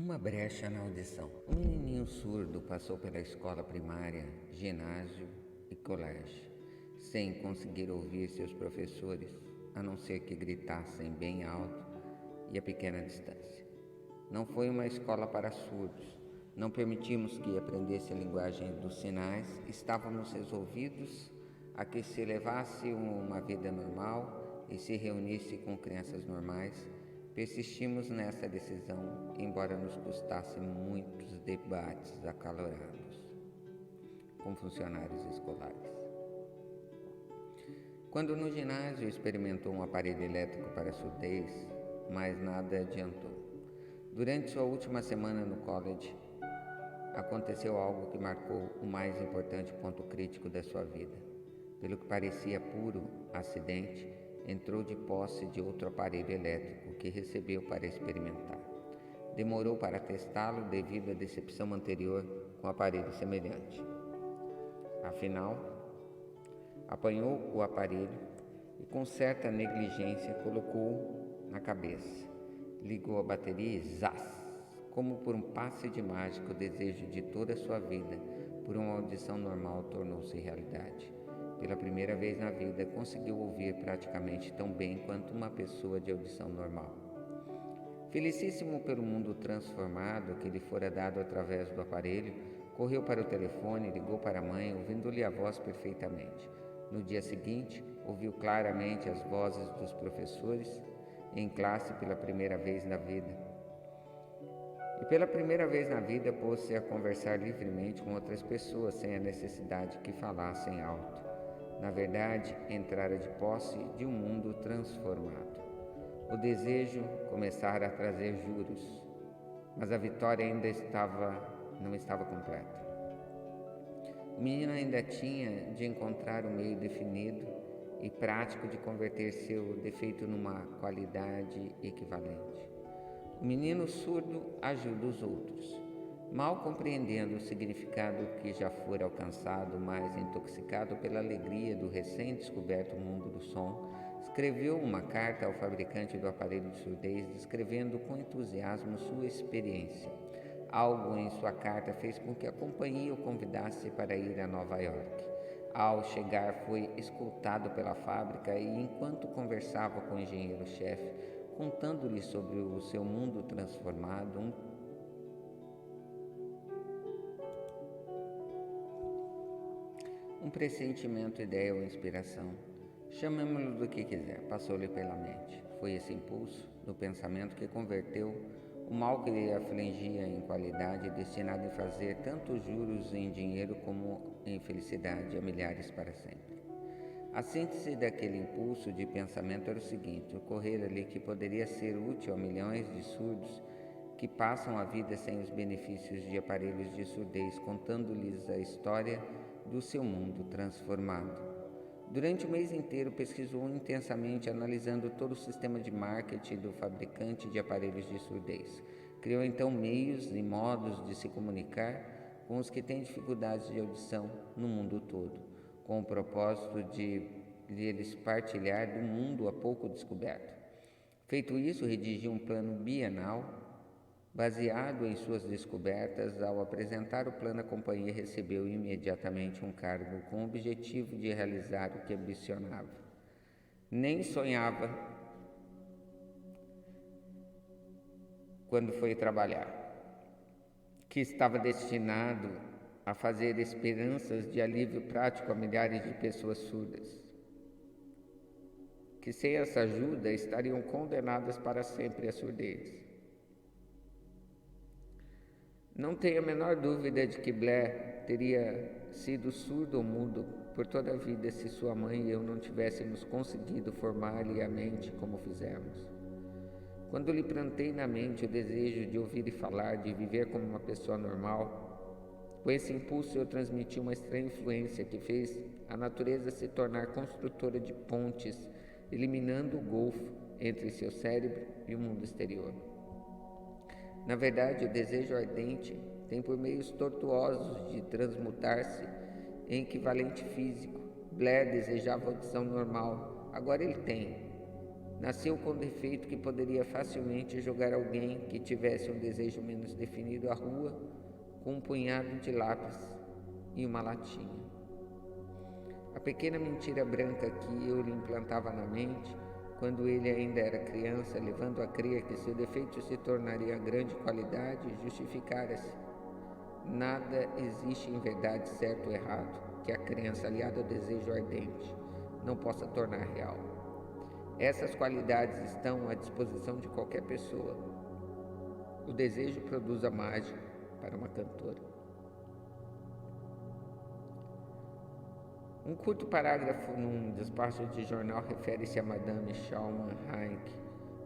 Uma brecha na audição. Um menininho surdo passou pela escola primária, ginásio e colégio, sem conseguir ouvir seus professores, a não ser que gritassem bem alto e a pequena distância. Não foi uma escola para surdos. Não permitimos que aprendesse a linguagem dos sinais. Estávamos resolvidos a que se levasse uma vida normal e se reunisse com crianças normais. Persistimos nessa decisão, embora nos custasse muitos debates acalorados com funcionários escolares. Quando no ginásio experimentou um aparelho elétrico para surdez, mas nada adiantou. Durante sua última semana no college, aconteceu algo que marcou o mais importante ponto crítico da sua vida. Pelo que parecia puro acidente, entrou de posse de outro aparelho elétrico que recebeu para experimentar. Demorou para testá-lo devido à decepção anterior com aparelho semelhante. Afinal, apanhou o aparelho e com certa negligência colocou na cabeça. Ligou a bateria e zás! Como por um passe de mágica, o desejo de toda a sua vida por uma audição normal tornou-se realidade. Pela primeira vez na vida, conseguiu ouvir praticamente tão bem quanto uma pessoa de audição normal. Felicíssimo pelo mundo transformado que lhe fora dado através do aparelho, correu para o telefone e ligou para a mãe, ouvindo-lhe a voz perfeitamente. No dia seguinte, ouviu claramente as vozes dos professores em classe pela primeira vez na vida. E pela primeira vez na vida, pôs-se a conversar livremente com outras pessoas sem a necessidade que falassem alto. Na verdade, entrara de posse de um mundo transformado. O desejo começara a trazer juros, mas a vitória ainda não estava completa. O menino ainda tinha de encontrar um meio definido e prático de converter seu defeito numa qualidade equivalente. O menino surdo ajuda os outros. Mal compreendendo o significado que já fora alcançado, mas intoxicado pela alegria do recém-descoberto mundo do som, escreveu uma carta ao fabricante do aparelho de surdez, descrevendo com entusiasmo sua experiência. Algo em sua carta fez com que a companhia o convidasse para ir a Nova York. Ao chegar, foi escoltado pela fábrica e, enquanto conversava com o engenheiro-chefe, contando-lhe sobre o seu mundo transformado, um pressentimento, ideia ou inspiração, chamemos-lo do que quiser, passou-lhe pela mente. Foi esse impulso do pensamento que converteu o mal que lhe afligia em qualidade, destinado a fazer tanto juros em dinheiro como em felicidade a milhares para sempre. A síntese daquele impulso de pensamento era o seguinte: ocorrera-lhe que poderia ser útil a milhões de surdos que passam a vida sem os benefícios de aparelhos de surdez, contando-lhes a história do seu mundo transformado. Durante o mês inteiro pesquisou intensamente, analisando todo o sistema de marketing do fabricante de aparelhos de surdez. Criou então meios e modos de se comunicar com os que têm dificuldades de audição no mundo todo, com o propósito de lhes partilhar do mundo há pouco descoberto. Feito isso, redigiu um plano bienal baseado em suas descobertas. Ao apresentar o plano, a companhia recebeu imediatamente um cargo com o objetivo de realizar o que ambicionava. Nem sonhava quando foi trabalhar, que estava destinado a fazer esperanças de alívio prático a milhares de pessoas surdas, que sem essa ajuda estariam condenadas para sempre à surdez. Não tenho a menor dúvida de que Blair teria sido surdo ou mudo por toda a vida se sua mãe e eu não tivéssemos conseguido formar-lhe a mente como fizemos. Quando lhe plantei na mente o desejo de ouvir e falar, de viver como uma pessoa normal, com esse impulso eu transmiti uma estranha influência que fez a natureza se tornar construtora de pontes, eliminando o golfo entre seu cérebro e o mundo exterior. Na verdade, o desejo ardente tem por meios tortuosos de transmutar-se em equivalente físico. Blair desejava audição normal, agora ele tem. Nasceu com um defeito que poderia facilmente jogar alguém que tivesse um desejo menos definido à rua com um punhado de lápis e uma latinha. A pequena mentira branca que eu lhe implantava na mente, quando ele ainda era criança, levando a crer que seu defeito se tornaria grande qualidade, justificara-se. Nada existe em verdade certo ou errado que a crença aliada ao desejo ardente não possa tornar real. Essas qualidades estão à disposição de qualquer pessoa. O desejo produz a mágica para uma cantora. Um curto parágrafo num despacho de jornal refere-se a Madame Schaumann Heinck,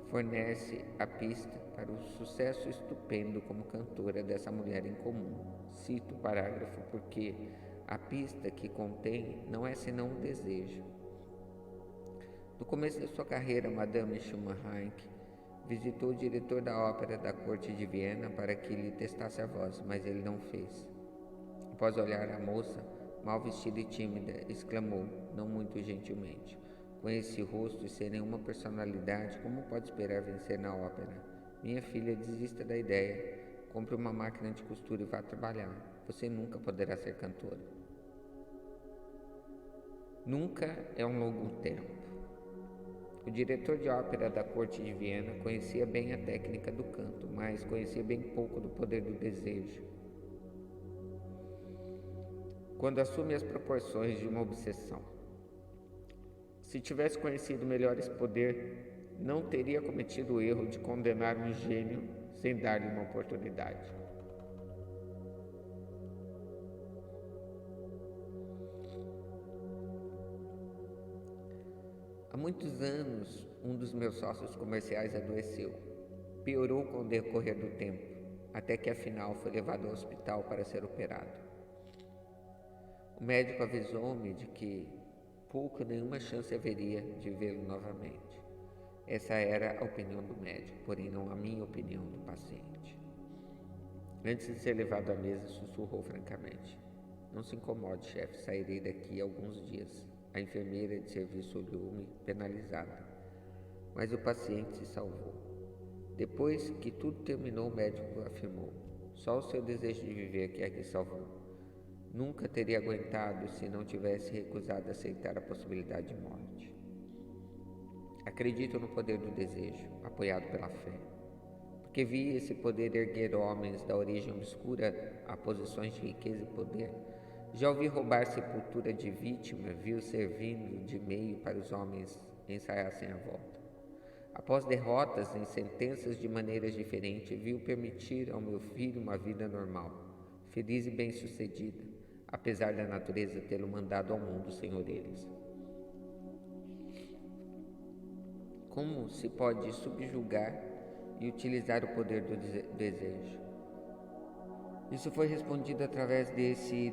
fornece a pista para o sucesso estupendo como cantora dessa mulher incomum. Cito o parágrafo porque a pista que contém não é senão o desejo. No começo da sua carreira, Madame Schaumann Heinck visitou o diretor da ópera da corte de Viena para que lhe testasse a voz, mas ele não fez. Após olhar a moça, mal vestida e tímida, exclamou, não muito gentilmente: com esse rosto e sem nenhuma personalidade, como pode esperar vencer na ópera? Minha filha, desista da ideia. Compre uma máquina de costura e vá trabalhar. Você nunca poderá ser cantora. Nunca é um longo tempo. O diretor de ópera da corte de Viena conhecia bem a técnica do canto, mas conhecia bem pouco do poder do desejo. Quando assume as proporções de uma obsessão. Se tivesse conhecido melhor esse poder, não teria cometido o erro de condenar um gênio sem dar-lhe uma oportunidade. Há muitos anos, um dos meus sócios comerciais adoeceu. Piorou com o decorrer do tempo, até que afinal foi levado ao hospital para ser operado. O médico avisou-me de que pouco ou nenhuma chance haveria de vê-lo novamente. Essa era a opinião do médico, porém não a minha opinião do paciente. Antes de ser levado à mesa, sussurrou francamente: não se incomode, chefe, sairei daqui a alguns dias. A enfermeira de serviço olhou-me penalizada, mas o paciente se salvou. Depois que tudo terminou, o médico afirmou: só o seu desejo de viver que é que salvou. Nunca teria aguentado se não tivesse recusado aceitar a possibilidade de morte. Acredito no poder do desejo, apoiado pela fé, porque vi esse poder erguer homens da origem obscura a posições de riqueza e poder. Já ouvi roubar sepultura de vítima, viu servindo de meio para os homens ensaiassem a volta. Após derrotas em sentenças de maneiras diferentes, viu permitir ao meu filho uma vida normal, feliz e bem-sucedida, apesar da natureza tê-lo mandado ao mundo sem orelhas. Como se pode subjugar e utilizar o poder do desejo? Isso foi respondido através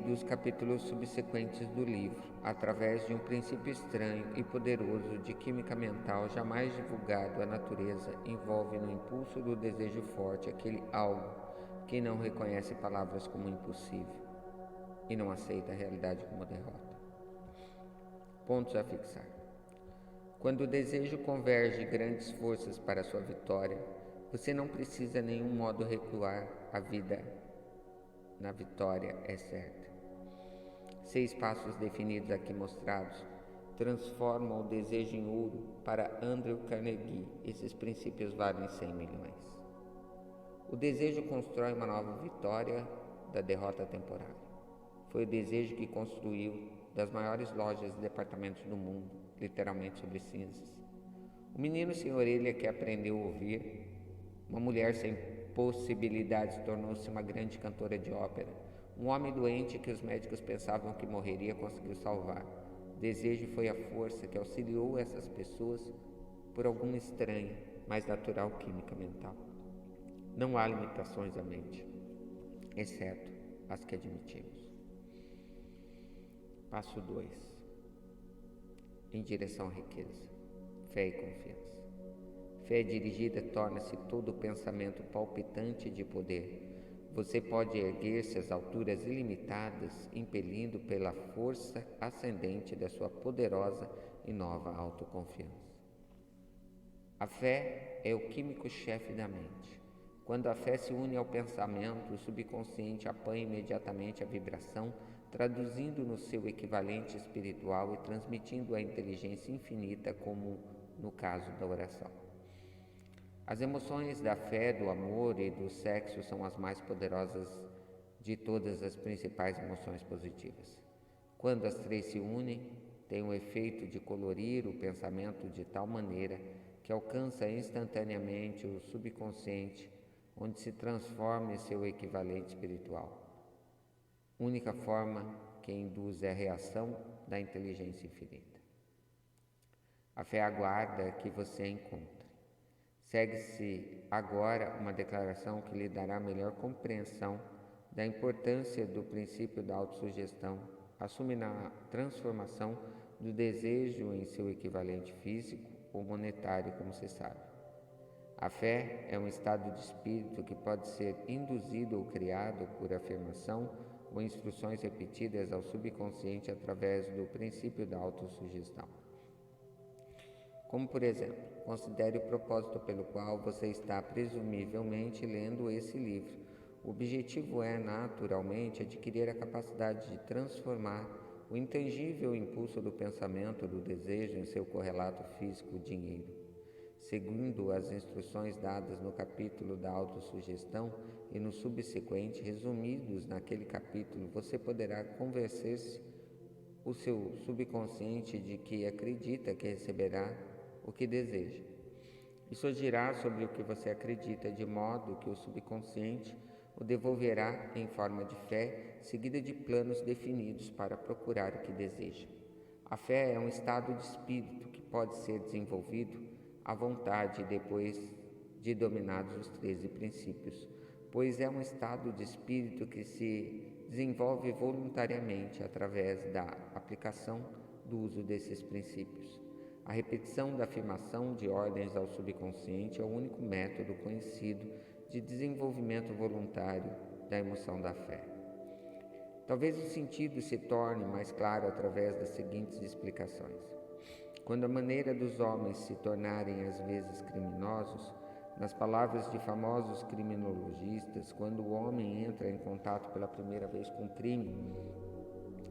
dos capítulos subsequentes do livro, através de um princípio estranho e poderoso de química mental jamais divulgado. A natureza envolve no impulso do desejo forte aquele algo que não reconhece palavras como impossível e não aceita a realidade como derrota. Pontos a fixar. Quando o desejo converge grandes forças para a sua vitória, você não precisa de nenhum modo recuar. A vida na vitória é certa. 6 passos definidos aqui mostrados transformam o desejo em ouro para Andrew Carnegie. Esses princípios valem 100 milhões. O desejo constrói uma nova vitória da derrota temporária. Foi o desejo que construiu das maiores lojas e departamentos do mundo, literalmente sobre cinzas. O menino sem orelha que aprendeu a ouvir, uma mulher sem possibilidades tornou-se uma grande cantora de ópera. Um homem doente que os médicos pensavam que morreria conseguiu salvar. Desejo foi a força que auxiliou essas pessoas por alguma estranha, mas natural química mental. Não há limitações à mente, exceto as que admitimos. Passo 2. Em direção à riqueza. Fé e confiança. Fé dirigida torna-se todo pensamento palpitante de poder. Você pode erguer-se às alturas ilimitadas, impelindo pela força ascendente da sua poderosa e nova autoconfiança. A fé é o químico-chefe da mente. Quando a fé se une ao pensamento, o subconsciente apanha imediatamente a vibração, traduzindo no seu equivalente espiritual e transmitindo a inteligência infinita, como no caso da oração. As emoções da fé, do amor e do sexo são as mais poderosas de todas as principais emoções positivas. Quando as três se unem, tem o efeito de colorir o pensamento de tal maneira que alcança instantaneamente o subconsciente, onde se transforma em seu equivalente espiritual. Única forma que induz a reação da inteligência infinita. A fé aguarda que você a encontre. Segue-se agora uma declaração que lhe dará melhor compreensão da importância do princípio da autossugestão, assume na transformação do desejo em seu equivalente físico ou monetário, como se sabe. A fé é um estado de espírito que pode ser induzido ou criado por afirmação ou instruções repetidas ao subconsciente através do princípio da autossugestão. Como, por exemplo, considere o propósito pelo qual você está presumivelmente lendo esse livro. O objetivo é, naturalmente, adquirir a capacidade de transformar o intangível impulso do pensamento, do desejo, em seu correlato físico, o dinheiro. Seguindo as instruções dadas no capítulo da autossugestão e no subsequente, resumidos naquele capítulo, você poderá convencer-se o seu subconsciente de que acredita que receberá o que deseja. Isso agirá sobre o que você acredita, de modo que o subconsciente o devolverá em forma de fé, seguida de planos definidos para procurar o que deseja. A fé é um estado de espírito que pode ser desenvolvido à vontade depois de dominados os 13 princípios, pois é um estado de espírito que se desenvolve voluntariamente através da aplicação do uso desses princípios. A repetição da afirmação de ordens ao subconsciente é o único método conhecido de desenvolvimento voluntário da emoção da fé. Talvez o sentido se torne mais claro através das seguintes explicações. Quando a maneira dos homens se tornarem às vezes criminosos, nas palavras de famosos criminologistas, quando o homem entra em contato pela primeira vez com o crime,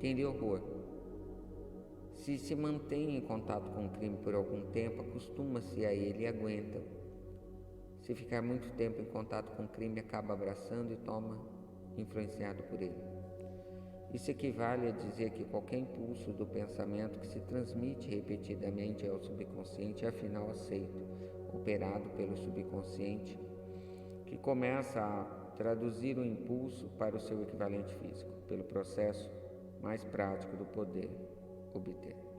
tem-lhe horror. Se mantém em contato com o crime por algum tempo, acostuma-se a ele e aguenta. Se ficar muito tempo em contato com o crime, acaba abraçando e toma influenciado por ele. Isso equivale a dizer que qualquer impulso do pensamento que se transmite repetidamente ao subconsciente é afinal aceito, operado pelo subconsciente, que começa a traduzir o impulso para o seu equivalente físico, pelo processo mais prático do poder obter.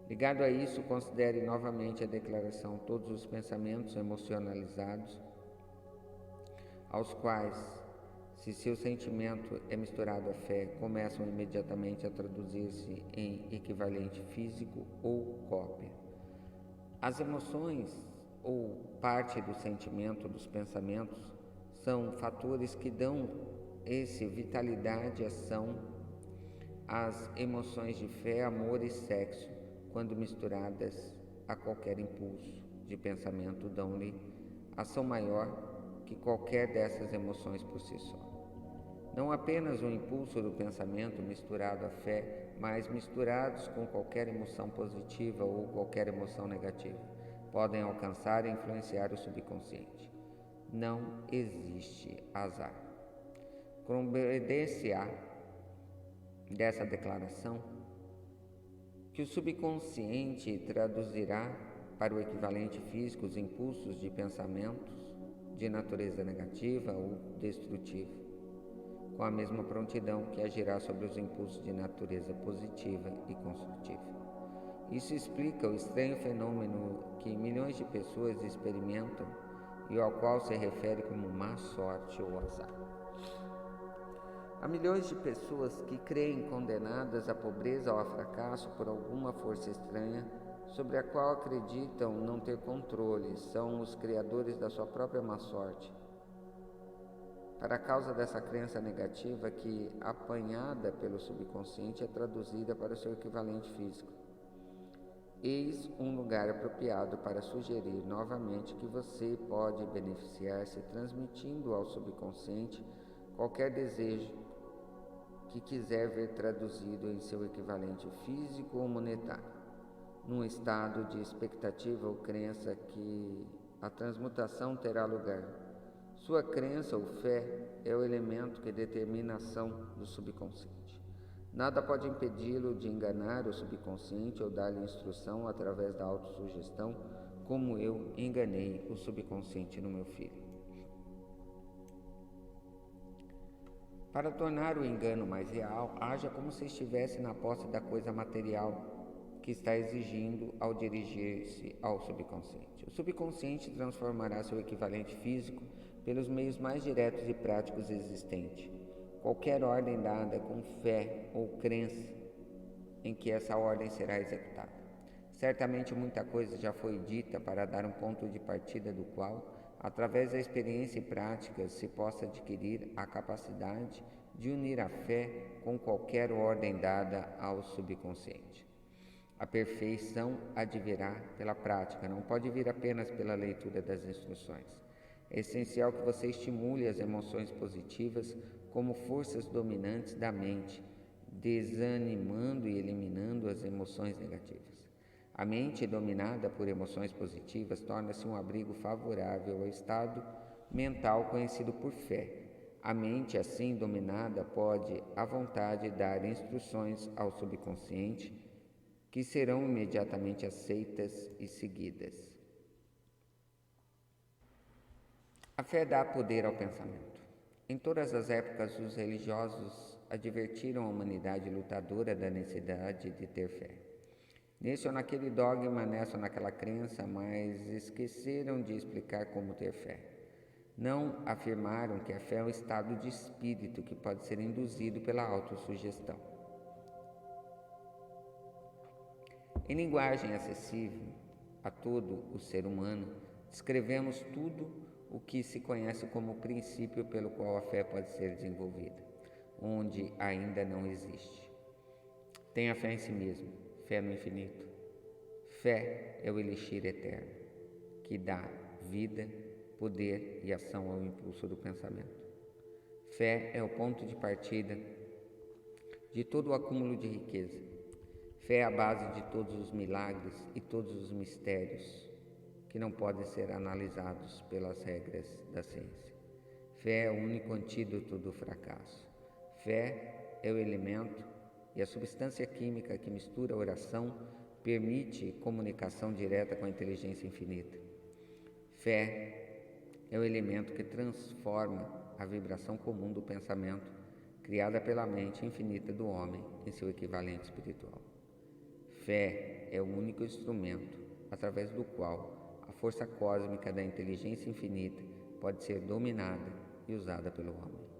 Ligado a isso, considere novamente a declaração: todos os pensamentos emocionalizados, aos quais, se seu sentimento é misturado à fé, começam imediatamente a traduzir-se em equivalente físico ou cópia. As emoções, ou parte do sentimento dos pensamentos, são fatores que dão vitalidade e ação às emoções de fé, amor e sexo, quando misturadas a qualquer impulso de pensamento, dão-lhe ação maior que qualquer dessas emoções por si só. Não apenas o impulso do pensamento misturado à fé, mas misturados com qualquer emoção positiva ou qualquer emoção negativa, podem alcançar e influenciar o subconsciente. Não existe azar. Compreender-se-á dessa declaração que o subconsciente traduzirá para o equivalente físico os impulsos de pensamentos de natureza negativa ou destrutiva, com a mesma prontidão que agirá sobre os impulsos de natureza positiva e construtiva. Isso explica o estranho fenômeno que milhões de pessoas experimentam e ao qual se refere como má sorte ou azar. Há milhões de pessoas que creem condenadas à pobreza ou ao fracasso por alguma força estranha sobre a qual acreditam não ter controle, são os criadores da sua própria má sorte. Para a causa dessa crença negativa que, apanhada pelo subconsciente, é traduzida para o seu equivalente físico. eis um lugar apropriado para sugerir novamente que você pode beneficiar-se transmitindo ao subconsciente qualquer desejo que quiser ver traduzido em seu equivalente físico ou monetário, num estado de expectativa ou crença que a transmutação terá lugar. Sua crença ou fé é o elemento que determina a ação do subconsciente. Nada pode impedi-lo de enganar o subconsciente ou dar-lhe instrução através da autossugestão, como eu enganei o subconsciente no meu filho. Para tornar o engano mais real, haja como se estivesse na posse da coisa material que está exigindo ao dirigir-se ao subconsciente. O subconsciente transformará seu equivalente físico pelos meios mais diretos e práticos existentes. Qualquer ordem dada com fé ou crença em que essa ordem será executada. Certamente muita coisa já foi dita para dar um ponto de partida do qual, através da experiência e prática, se possa adquirir a capacidade de unir a fé com qualquer ordem dada ao subconsciente. A perfeição advirá pela prática, não pode vir apenas pela leitura das instruções. É essencial que você estimule as emoções positivas como forças dominantes da mente, desanimando e eliminando as emoções negativas. A mente dominada por emoções positivas torna-se um abrigo favorável ao estado mental conhecido por fé. A mente assim dominada pode, à vontade, dar instruções ao subconsciente que serão imediatamente aceitas e seguidas. A fé dá poder ao pensamento. Em todas as épocas, os religiosos advertiram a humanidade lutadora da necessidade de ter fé. Nesse ou naquele dogma, nessa ou naquela crença, mas esqueceram de explicar como ter fé. Não afirmaram que a fé é um estado de espírito que pode ser induzido pela autossugestão. Em linguagem acessível a todo o ser humano, descrevemos tudo o que se conhece como o princípio pelo qual a fé pode ser desenvolvida, onde ainda não existe. Tenha fé em si mesmo, fé no infinito. Fé é o elixir eterno, que dá vida, poder e ação ao impulso do pensamento. Fé é o ponto de partida de todo o acúmulo de riqueza. Fé é a base de todos os milagres e todos os mistérios que não podem ser analisados pelas regras da ciência. Fé é o único antídoto do fracasso. Fé é o elemento e a substância química que mistura a oração, permite comunicação direta com a inteligência infinita. Fé é o elemento que transforma a vibração comum do pensamento, criada pela mente infinita do homem, em seu equivalente espiritual. Fé é o único instrumento através do qual a força cósmica da inteligência infinita pode ser dominada e usada pelo homem.